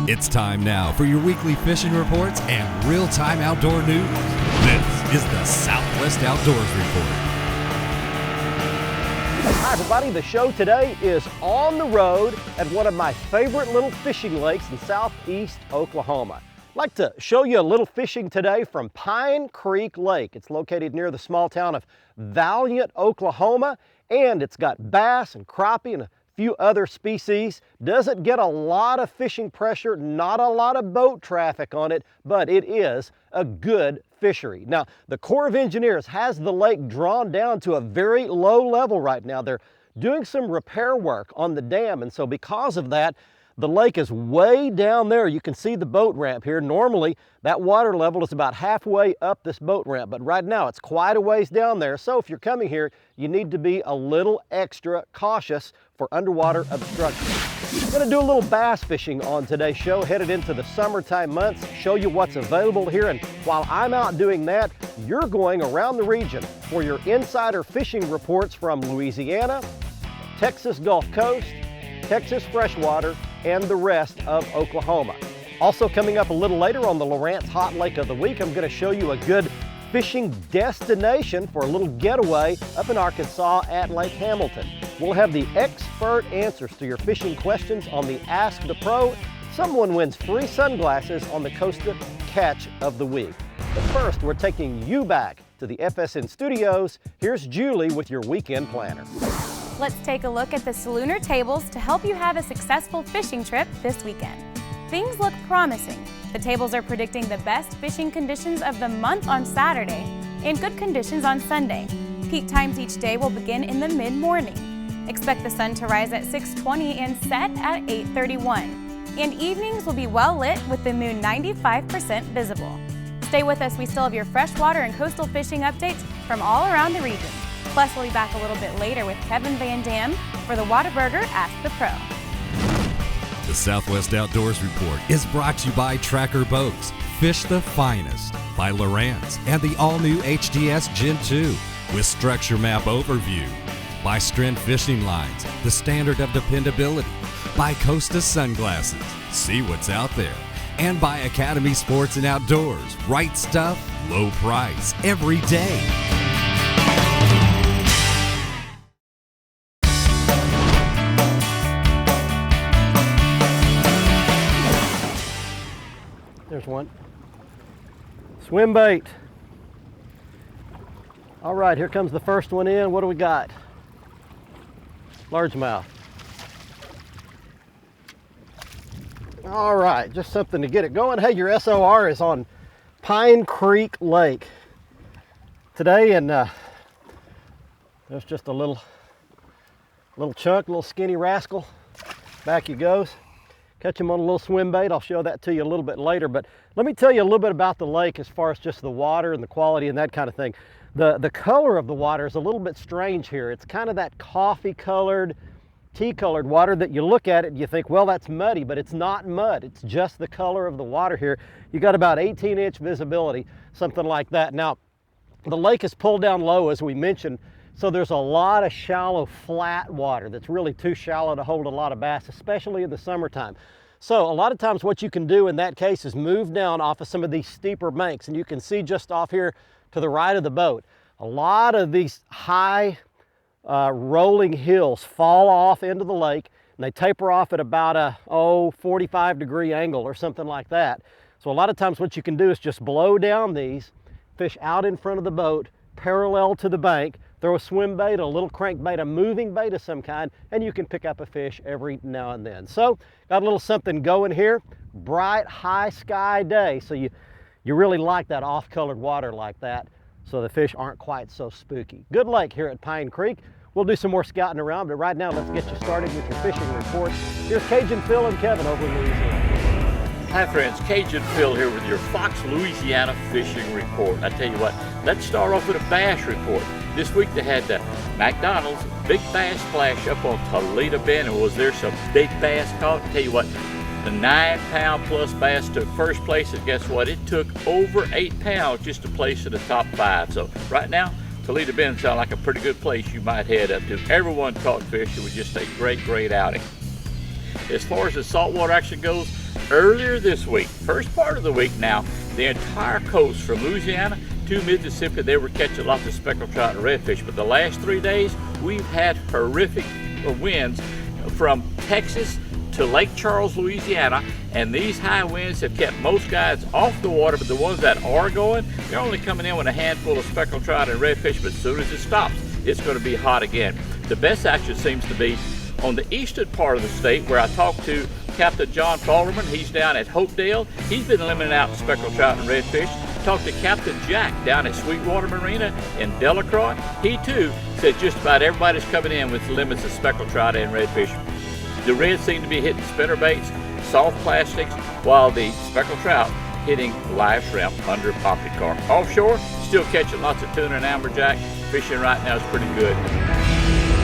It's time now for your weekly fishing reports and real-time outdoor news. This is the Southwest Outdoors Report. Hi everybody, the show today is on the road at one of my favorite little fishing lakes in southeast Oklahoma. I'd like to show you a little fishing today from Pine Creek Lake. It's located near the small town of Valiant, Oklahoma, and it's got bass and crappie and a few other species. Doesn't get a lot of fishing pressure, not a lot of boat traffic on it, but it is a good fishery. Now, the Corps of Engineers has the lake drawn down to a very low level right now. They're doing some repair work on the dam, and so because of that, the lake is way down there. You can see the boat ramp here. Normally, that water level is about halfway up this boat ramp, but right now it's quite a ways down there. So if you're coming here, you need to be a little extra cautious for underwater obstruction. I'm gonna do a little bass fishing on today's show, headed into the summertime months, show you what's available here, and while I'm out doing that, you're going around the region for your insider fishing reports from Louisiana, Texas Gulf Coast, Texas freshwater, and the rest of Oklahoma. Also coming up a little later on the Lawrence Hot Lake of the Week, I'm gonna show you a good fishing destination for a little getaway up in Arkansas at Lake Hamilton. We'll have the expert answers to your fishing questions on the Ask the Pro. Someone wins free sunglasses on the Costa Catch of the Week. But first, we're taking you back to the FSN studios. Here's Julie with your weekend planner. Let's take a look at the Salooner tables to help you have a successful fishing trip this weekend. Things look promising. The tables are predicting the best fishing conditions of the month on Saturday and good conditions on Sunday. Peak times each day will begin in the mid-morning. Expect the sun to rise at 6:20 and set at 8:31. And evenings will be well lit with the moon 95% visible. Stay with us, we still have your freshwater and coastal fishing updates from all around the region. Plus, we'll be back a little bit later with Kevin Van Dam for the Whataburger Ask the Pro. The Southwest Outdoors Report is brought to you by Tracker Boats, Fish the Finest, by Lowrance and the all-new HDS Gen 2 with Structure Map Overview, by Strand Fishing Lines, the standard of dependability, by Costa Sunglasses, see what's out there, and by Academy Sports and Outdoors, right stuff, low price, every day. There's one. Swim bait. All right, here comes the first one in. What do we got? Largemouth. All right, just something to get it going. Hey, your SOR is on Pine Creek Lake today, and there's just a little chunk, little skinny rascal. Back he goes. Catch him on a little swim bait. I'll show that to you a little bit later, but let me tell you a little bit about the lake as far as just the water and the quality and that kind of thing. The color of the water is a little bit strange here. It's kind of that coffee colored, tea colored water that you look at it and you think, well, that's muddy, but it's not mud. It's just the color of the water here. You got about 18-inch visibility, something like that. Now, the lake is pulled down low, as we mentioned, so there's a lot of shallow, flat water that's really too shallow to hold a lot of bass, especially in the summertime. So a lot of times what you can do in that case is move down off of some of these steeper banks, and you can see just off here to the right of the boat, a lot of these high rolling hills fall off into the lake, and they taper off at about a 45-degree angle or something like that. So a lot of times what you can do is just blow down these, fish out in front of the boat, parallel to the bank, throw a swim bait, a little crankbait, a moving bait of some kind, and you can pick up a fish every now and then. So got a little something going here. Bright, high sky day, so you really like that off-colored water like that, so the fish aren't quite so spooky. Good lake here at Pine Creek. We'll do some more scouting around, but right now let's get you started with your fishing report. Here's Cajun Phil and Kevin over in Louisiana. Hi friends, Cajun Phil here with your Fox, Louisiana fishing report. I tell you what, let's start off with a bass report. This week they had the McDonald's Big Bass Splash up on Toledo Bend, and was there some big bass caught? I tell you what, the 9-pound plus bass took first place, and guess what? It took over 8 pounds just to place in the top 5. So right now, Toledo Bend sounds like a pretty good place you might head up to. Everyone caught fish. It was just a great outing. As far as the saltwater action goes, earlier this week, first part of the week now, the entire coast from Louisiana to Mississippi, they were catching lots of speckled trout and redfish. But the last 3 days, we've had horrific winds from Texas to Lake Charles, Louisiana, and these high winds have kept most guys off the water, but the ones that are going, they're only coming in with a handful of speckled trout and redfish, but as soon as it stops, it's going to be hot again. The best action seems to be on the eastern part of the state, where I talked to Captain John Falderman. He's down at Hopedale. He's been limiting out speckled trout and redfish. Talked to Captain Jack down at Sweetwater Marina in Delacroix. He too said just about everybody's coming in with limits of speckled trout and redfish. The reds seem to be hitting spinnerbaits, soft plastics, while the speckled trout hitting live shrimp under poppy carp. Offshore, still catching lots of tuna and amberjack. Fishing right now is pretty good.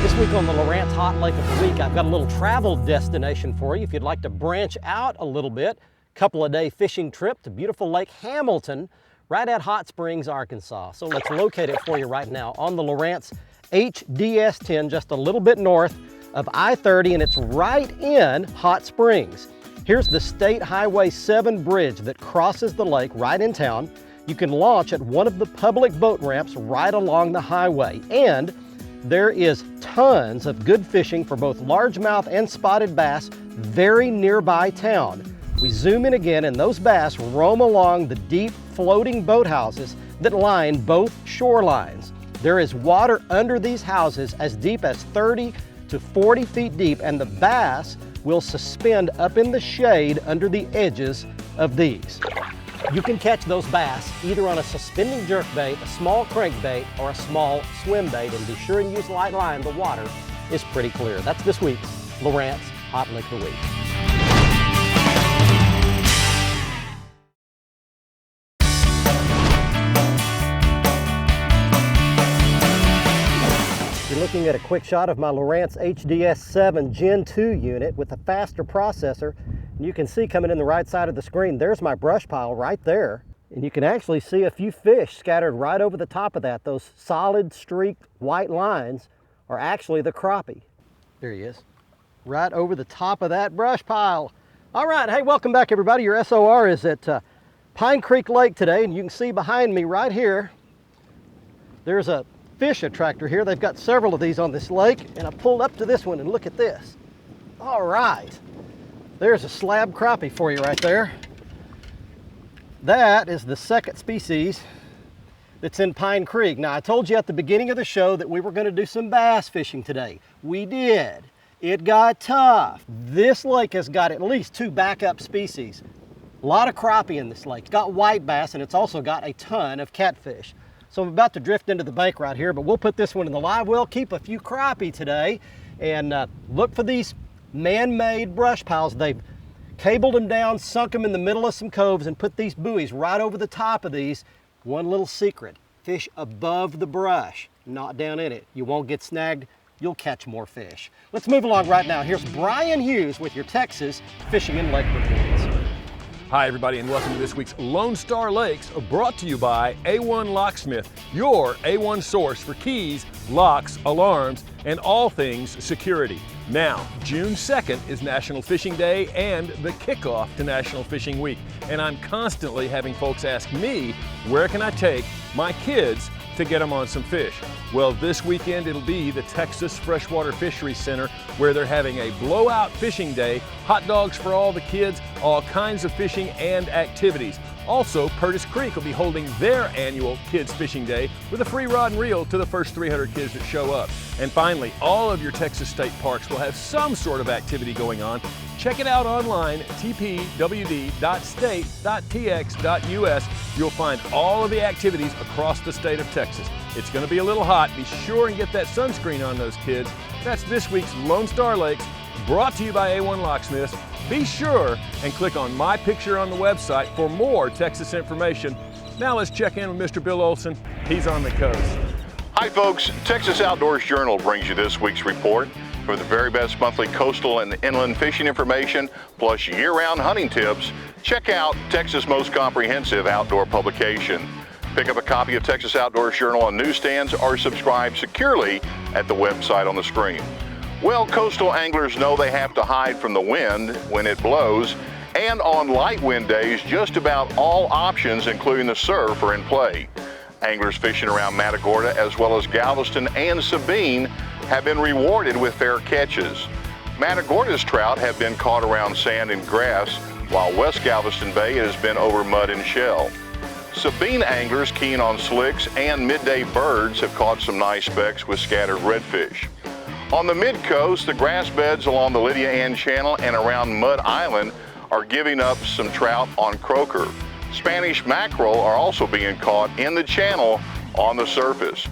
This week on the Lowrance Hot Lake of the Week, I've got a little travel destination for you if you'd like to branch out a little bit. Couple of day fishing trip to beautiful Lake Hamilton, right at Hot Springs, Arkansas. So let's locate it for you right now on the Lowrance HDS 10, just a little bit north of I-30, and it's right in Hot Springs. Here's the State Highway 7 bridge that crosses the lake right in town. You can launch at one of the public boat ramps right along the highway, and there is tons of good fishing for both largemouth and spotted bass very nearby town. We zoom in again, and those bass roam along the deep floating boathouses that line both shorelines. There is water under these houses as deep as 30 to 40 feet deep, and the bass will suspend up in the shade under the edges of these. You can catch those bass either on a suspending jerkbait, a small crankbait, or a small swim bait, and be sure and use light line. The water is pretty clear. That's this week's Lowrance Hot Lake of the Week. You're looking at a quick shot of my Lowrance HDS 7 Gen 2 unit with a faster processor. And you can see coming in the right side of the screen, there's my brush pile right there. And you can actually see a few fish scattered right over the top of that. Those solid streaked white lines are actually the crappie. There he is, right over the top of that brush pile. All right, hey, welcome back everybody. Your SOR is at Pine Creek Lake today, and you can see behind me right here, there's a fish attractor here. They've got several of these on this lake, and I pulled up to this one and look at this. All right. There's a slab crappie for you right there. That is the second species that's in Pine Creek. Now, I told you at the beginning of the show that we were going to do some bass fishing today. We did. It got tough. This lake has got at least 2 backup species. A lot of crappie in this lake. It's got white bass, and it's also got a ton of catfish. So I'm about to drift into the bank right here, but we'll put this one in the live well, keep a few crappie today, and look for these man-made brush piles. They've cabled them down, sunk them in the middle of some coves, and put these buoys right over the top of these. One little secret, fish above the brush, not down in it. You won't get snagged, you'll catch more fish. Let's move along right now. Here's Brian Hughes with your Texas Fishing and Lake Reports. Hi everybody, and welcome to this week's Lone Star Lakes, brought to you by A1 Locksmith, your A1 source for keys, locks, alarms, and all things security. Now, June 2nd is National Fishing Day and the kickoff to National Fishing Week. And I'm constantly having folks ask me, where can I take my kids to get them on some fish? Well, this weekend it'll be the Texas Freshwater Fisheries Center, where they're having a blowout fishing day, hot dogs for all the kids, all kinds of fishing and activities. Also, Purtis Creek will be holding their annual Kids Fishing Day with a free rod and reel to the first 300 kids that show up. And finally, all of your Texas state parks will have some sort of activity going on. Check it out online, tpwd.state.tx.us. You'll find all of the activities across the state of Texas. It's going to be a little hot. Be sure and get that sunscreen on those kids. That's this week's Lone Star Lakes, brought to you by A1 Locksmiths. Be sure and click on my picture on the website for more Texas information. Now let's check in with Mr. Bill Olson. He's on the coast. Hi folks, Texas Outdoors Journal brings you this week's report. For the very best monthly coastal and inland fishing information, plus year-round hunting tips, check out Texas' most comprehensive outdoor publication. Pick up a copy of Texas Outdoors Journal on newsstands or subscribe securely at the website on the screen. Well, coastal anglers know they have to hide from the wind when it blows, and on light wind days, just about all options, including the surf, are in play. Anglers fishing around Matagorda as well as Galveston and Sabine have been rewarded with fair catches. Matagorda's trout have been caught around sand and grass, while West Galveston Bay has been over mud and shell. Sabine anglers keen on slicks and midday birds have caught some nice specks with scattered redfish. On the mid-coast, the grass beds along the Lydia Ann Channel and around Mud Island are giving up some trout on croaker. Spanish mackerel are also being caught in the channel on the surface.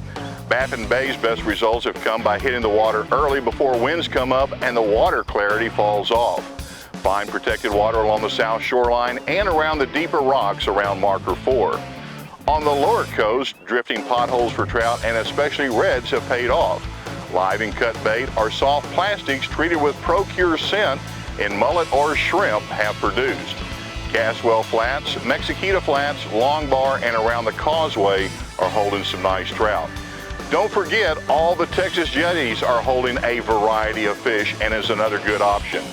Baffin Bay's best results have come by hitting the water early before winds come up and the water clarity falls off. Find protected water along the south shoreline and around the deeper rocks around Marker 4. On the lower coast, drifting potholes for trout and especially reds have paid off. Live and cut bait or soft plastics treated with Procure scent in mullet or shrimp have produced. Caswell Flats, Mexicita Flats, Long Bar, and around the causeway are holding some nice trout. Don't forget, all the Texas jetties are holding a variety of fish and is another good option.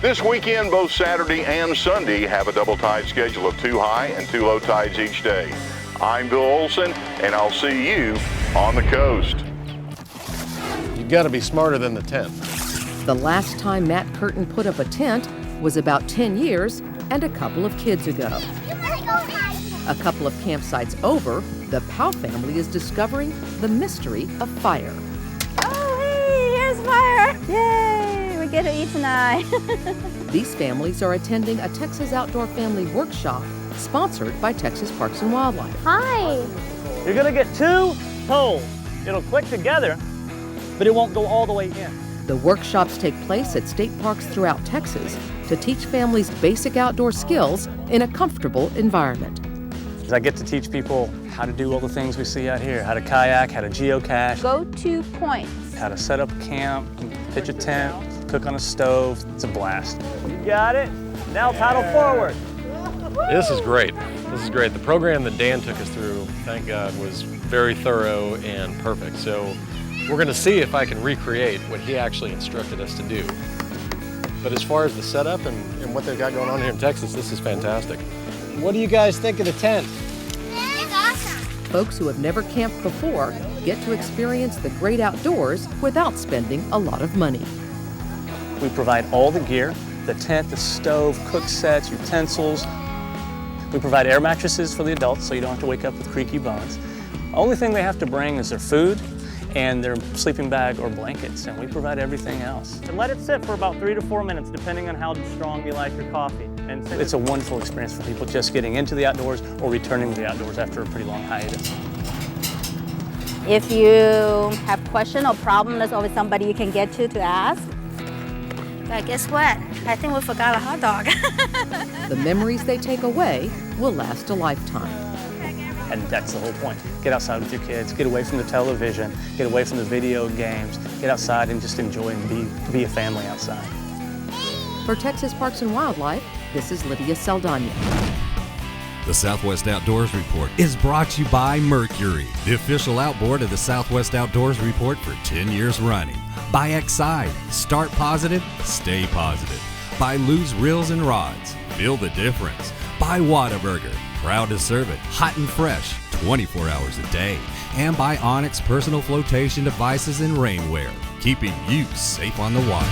This weekend, both Saturday and Sunday have a double tide schedule of 2 high and 2 low tides each day. I'm Bill Olson, and I'll see you on the coast. You've got to be smarter than the tent. The last time Matt Curtin put up a tent was about 10 years and a couple of kids ago. A couple of campsites over, the Powell family is discovering the mystery of fire. Oh, hey, here's fire! Yay, we get to eat tonight. These families are attending a Texas Outdoor Family Workshop sponsored by Texas Parks and Wildlife. Hi. You're gonna get 2 poles. It'll click together, but it won't go all the way in. The workshops take place at state parks throughout Texas to teach families basic outdoor skills in a comfortable environment. I get to teach people how to do all the things we see out here, how to kayak, how to geocache, Go-to points. how to set up a camp, pitch a tent, cook on a stove. It's a blast. You got it? Now paddle forward. This is great. This is great. The program that Dan took us through, thank God, was very thorough and perfect. So we're going to see if I can recreate what he actually instructed us to do. But as far as the setup and what they've got going on here in Texas, this is fantastic. What do you guys think of the tent? It's awesome. Folks who have never camped before get to experience the great outdoors without spending a lot of money. We provide all the gear, the tent, the stove, cook sets, utensils. We provide air mattresses for the adults so you don't have to wake up with creaky bones. Only thing they have to bring is their food and their sleeping bag or blankets, and we provide everything else. And let it sit for about 3 to 4 minutes, depending on how strong you like your coffee. And it's a wonderful experience for people just getting into the outdoors or returning to the outdoors after a pretty long hiatus. If you have question or problem, there's always somebody you can get to ask. But guess what? I think we forgot a hot dog. The memories they take away will last a lifetime. And that's the whole point. Get outside with your kids, get away from the television, get away from the video games, get outside and just enjoy and be a family outside. For Texas Parks and Wildlife, this is Lydia Saldana. The Southwest Outdoors Report is brought to you by Mercury, the official outboard of the Southwest Outdoors Report for 10 years running. By Exide, start positive, stay positive. By Lou's Reels and Rods, feel the difference. By Whataburger, proud to serve it hot and fresh 24 hours a day. And by Onyx Personal Flotation Devices and Rainwear, keeping you safe on the water.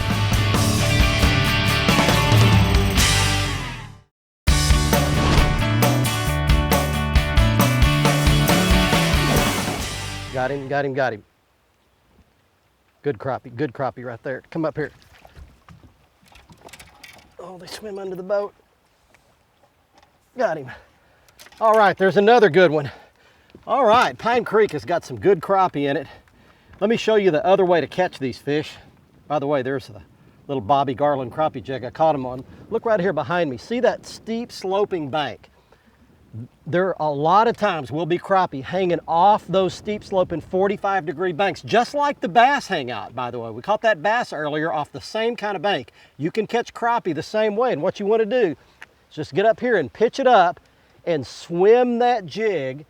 Got him, got him, got him. Good crappie right there. Come up here. Oh, they swim under the boat. Got him. All right, there's another good one. All right, Pine Creek has got some good crappie in it. Let me show you the other way to catch these fish. By the way, there's the little Bobby Garland crappie jig I caught them on. Look right here behind me. See that steep sloping bank? There are a lot of times we'll be crappie hanging off those steep sloping 45-degree banks, just like the bass hang out, by the way. We caught that bass earlier off the same kind of bank. You can catch crappie the same way, and what you want to do is just get up here and pitch it up and swim that jig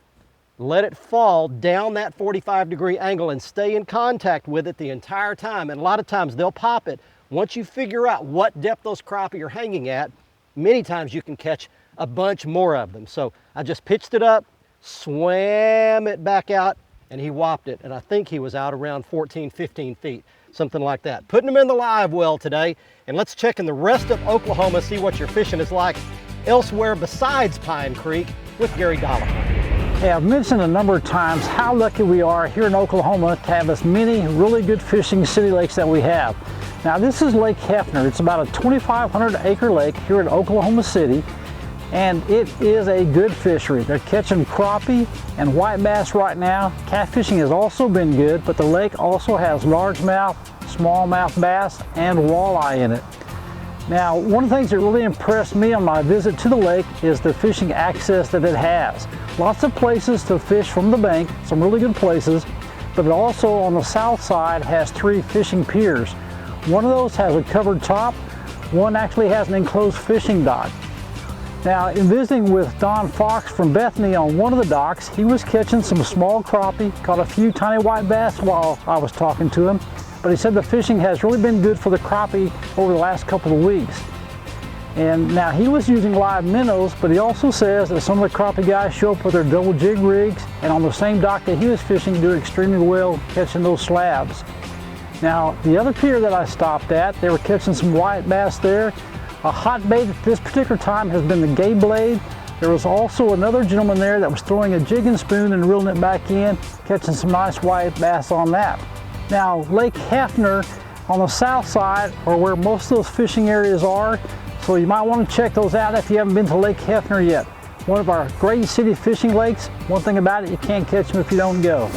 let it fall down that 45-degree angle and stay in contact with it the entire time. And a lot of times they'll pop it. Once you figure out what depth those crappie are hanging at, many times you can catch a bunch more of them. So I just pitched it up, swam it back out, and he whopped it. And I think he was out around 14, 15 feet, something like that. Putting them in the live well today, and let's check in the rest of Oklahoma, see what your fishing is like elsewhere besides Pine Creek with Gary Dolliver. Hey, I've mentioned a number of times how lucky we are here in Oklahoma to have as many really good fishing city lakes that we have. Now this is Lake Hefner. It's about a 2,500 acre lake here in Oklahoma City, and it is a good fishery. They're catching crappie and white bass right now. Catfishing has also been good, but the lake also has largemouth, smallmouth bass, and walleye in it. Now, one of the things that really impressed me on my visit to the lake is the fishing access that it has. Lots of places to fish from the bank, some really good places, but it also on the south side has 3 fishing piers. One of those has a covered top, one actually has an enclosed fishing dock. Now, in visiting with Don Fox from Bethany on one of the docks, he was catching some small crappie, caught a few tiny white bass while I was talking to him, but he said the fishing has really been good for the crappie over the last couple of weeks. And now he was using live minnows, but he also says that some of the crappie guys show up with their double jig rigs, and on the same dock that he was fishing do extremely well catching those slabs. Now, the other pier that I stopped at, they were catching some white bass there. A hot bait at this particular time has been the gay blade. There was also another gentleman there that was throwing a jig and spoon and reeling it back in, catching some nice white bass on that. Now, Lake Hefner on the south side are where most of those fishing areas are, so you might want to check those out if you haven't been to Lake Hefner yet. One of our great city fishing lakes. One thing about it, you can't catch them if you don't go.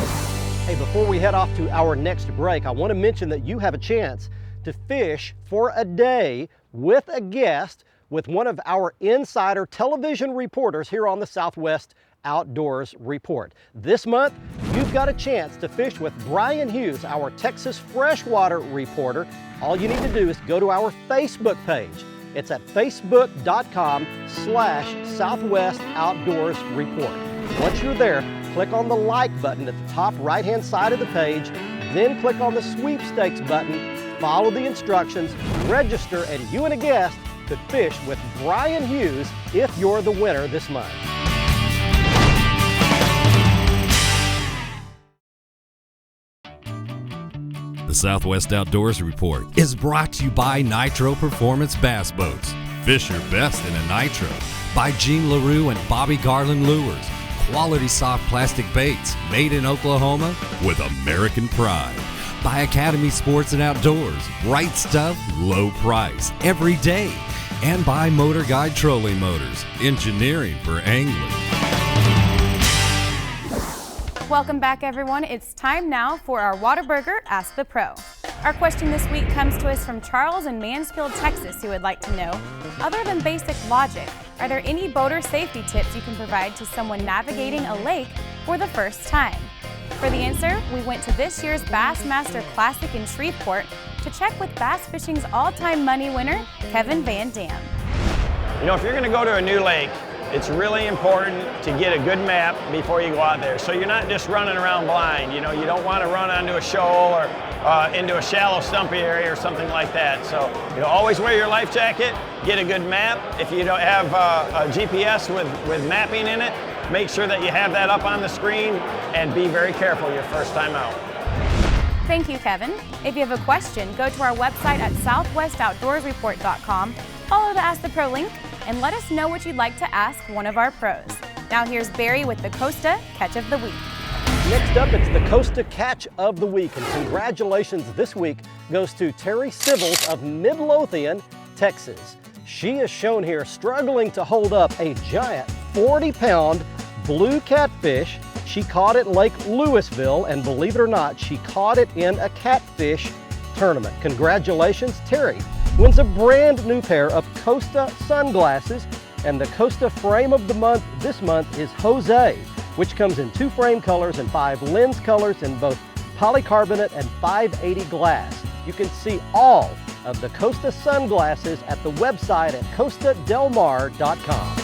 Hey, before we head off to our next break, I want to mention that you have a chance to fish for a day with a guest with one of our insider television reporters here on the Southwest Outdoors Report. This month, you've got a chance to fish with Brian Hughes, our Texas freshwater reporter. All you need to do is go to our Facebook page. It's at facebook.com/Southwest Outdoors Report. Once you're there, click on the like button at the top right-hand side of the page, then click on the sweepstakes button, follow the instructions, register, and you and a guest could fish with Brian Hughes if you're the winner this month. The Southwest Outdoors Report is brought to you by Nitro Performance Bass Boats. Fish your best in a Nitro. By Gene LaRue and Bobby Garland Lures. Quality soft plastic baits made in Oklahoma with American pride. By Academy Sports and Outdoors. Right stuff, low price, every day. And by Motor Guide Trolling Motors. Engineering for angling. Welcome back, everyone. It's time now for our Whataburger Ask the Pro. Our question this week comes to us from Charles in Mansfield, Texas, who would like to know, other than basic logic, are there any boater safety tips you can provide to someone navigating a lake for the first time? For the answer, we went to this year's Bassmaster Classic in Shreveport to check with bass fishing's all-time money winner, Kevin Van Dam. You know, if you're going to go to a new lake, it's really important to get a good map before you go out there, so you're not just running around blind. You know, you don't want to run onto a shoal or into a shallow stumpy area or something like that. So, you know, always wear your life jacket, get a good map. If you don't have a GPS with mapping in it, make sure that you have that up on the screen, and be very careful your first time out. Thank you, Kevin. If you have a question, go to our website at southwestouttdoorsreport.com, follow the Ask the Pro link, and let us know what you'd like to ask one of our pros. Now here's Barry with the Costa Catch of the Week. Next up, it's the Costa Catch of the Week, and congratulations this week goes to Terry Sibbles of Midlothian, Texas. She is shown here struggling to hold up a giant 40-pound blue catfish. She caught it Lake Louisville, and believe it or not, she caught it in a catfish tournament. Congratulations, Terry wins a brand new pair of Costa sunglasses, and the Costa frame of the month this month is Jose, which comes in 2 frame colors and 5 lens colors in both polycarbonate and 580 glass. You can see all of the Costa sunglasses at the website at costadelmar.com.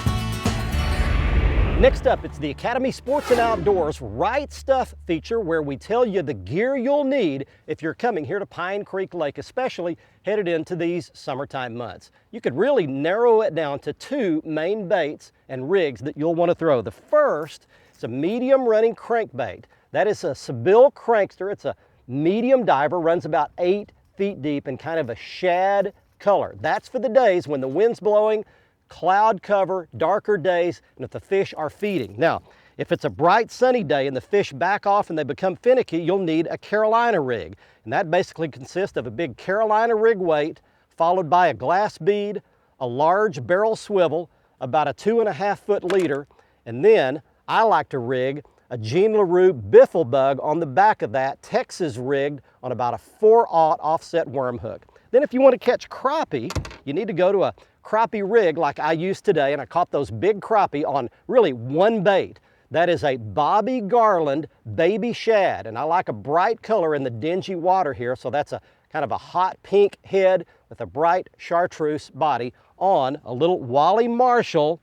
Next up, it's the Academy Sports and Outdoors Right Stuff feature, where we tell you the gear you'll need if you're coming here to Pine Creek Lake, especially headed into these summertime months. You could really narrow it down to 2 main baits and rigs that you'll want to throw. The first is a medium running crankbait. That is a Seville Crankster. It's a medium diver, runs about 8 feet deep and kind of a shad color. That's for the days when the wind's blowing, cloud cover, darker days, and if the fish are feeding. Now, if it's a bright sunny day and the fish back off and they become finicky, you'll need a Carolina rig. And that basically consists of a big Carolina rig weight, followed by a glass bead, a large barrel swivel, about a 2.5 foot leader, and then I like to rig a Jean LaRue biffle bug on the back of that, Texas rigged on about a 4/0 offset worm hook. Then if you want to catch crappie, you need to go to a crappie rig like I used today, and I caught those big crappie on really one bait. That is a Bobby Garland baby shad, and I like a bright color in the dingy water here, so that's a kind of a hot pink head with a bright chartreuse body on a little Wally Marshall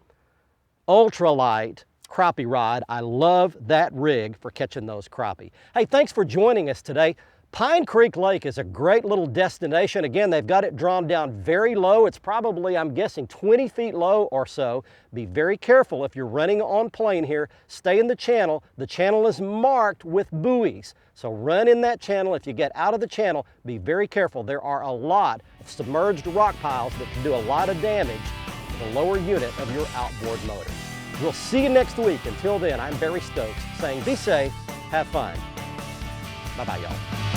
ultralight crappie rod. I love that rig for catching those crappie. Hey, thanks for joining us today. Pine Creek Lake is a great little destination. Again, they've got it drawn down very low. It's probably, I'm guessing, 20 feet low or so. Be very careful if you're running on plane here. Stay in the channel. The channel is marked with buoys. So run in that channel. If you get out of the channel, be very careful. There are a lot of submerged rock piles that can do a lot of damage to the lower unit of your outboard motor. We'll see you next week. Until then, I'm Barry Stokes saying be safe, have fun. Bye-bye, y'all.